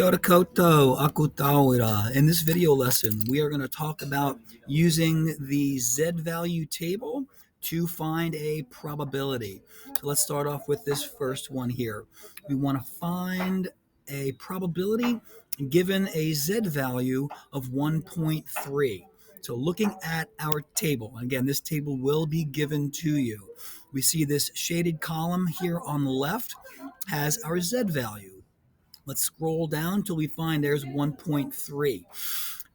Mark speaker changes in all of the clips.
Speaker 1: Kia ora koutou, aku Tauira. In this video lesson, we are going to talk about using the z-value table to find a probability. So let's start off with this first one here. We want to find a probability given a z-value of 1.3. So looking at our table, again, this table will be given to you. We see this shaded column here on the left has our z-value. Let's scroll down till we find there's 1.3.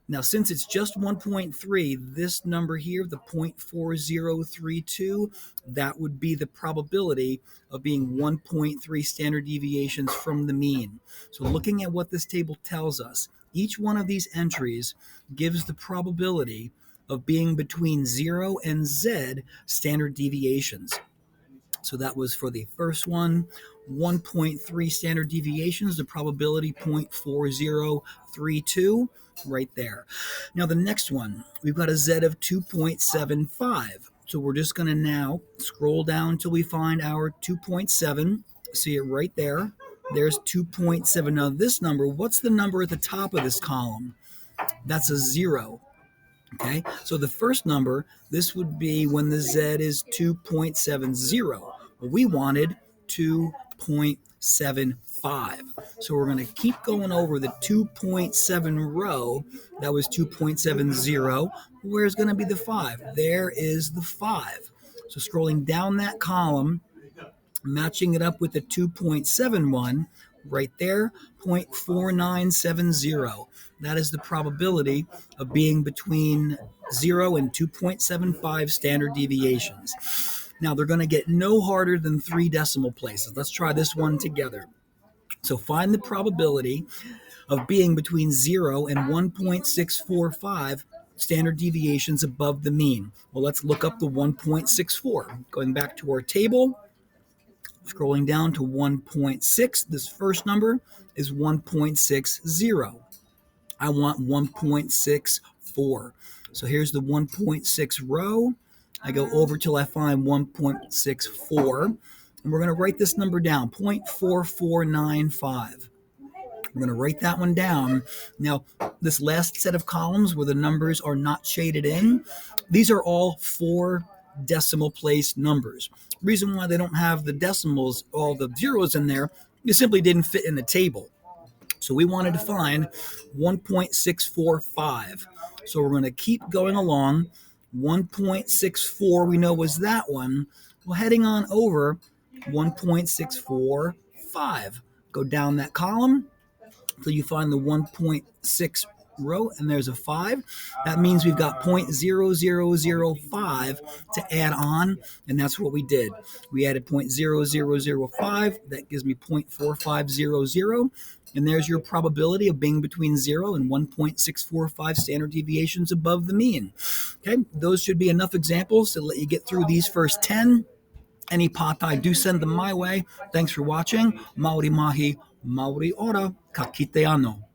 Speaker 1: Now, since it's just 1.3, this number here, the 0.4032, that would be the probability of being 1.3 standard deviations from the mean. So looking at what this table tells us, each one of these entries gives the probability of being between 0 and z standard deviations. So that was for the first one, 1.3 standard deviations, the probability 0.4032 right there. Now the next one, we've got a z of 2.75. So we're just going to now scroll down until we find our 2.7. See it right there. There's 2.7. Now this number, what's the number at the top of this column? That's a 0. Okay, so the first number, this would be when the z is 2.70. Well, we wanted 2.75. So we're going to keep going over the 2.7 row. That was 2.70. Where's going to be the 5? There is the 5. So scrolling down that column, matching it up with the 2.71, right there, 0.4970. That is the probability of being between 0 and 2.75 standard deviations. Now, they're going to get no harder than 3 decimal places. Let's try this one together. So find the probability of being between 0 and 1.645 standard deviations above the mean. Well, let's look up the 1.64. Going back to our table, scrolling down to 1.6, this first number is 1.60. I want 1.64. So here's the 1.6 row. I go over till I find 1.64. And we're going to write this number down, 0.4495. We're going to write that one down. Now, this last set of columns where the numbers are not shaded in, these are all 4 decimal place numbers. The reason why they don't have the decimals, all the zeros in there, it simply didn't fit in the table. So we wanted to find 1.645. So we're going to keep going along. 1.64 we know was that one. Well, heading on over 1.645. Go down that column until you find the 1.6 row, and there's a 5. That means we've got 0.0005 to add on, and that's what we did. We added 0.0005. That gives me 0.4500. And there's your probability of being between 0 and 1.645 standard deviations above the mean. Okay, those should be enough examples to let you get through these first 10. Any patai, do send them my way. Thanks for watching. Maori mahi, Maori ora, ka kite ano.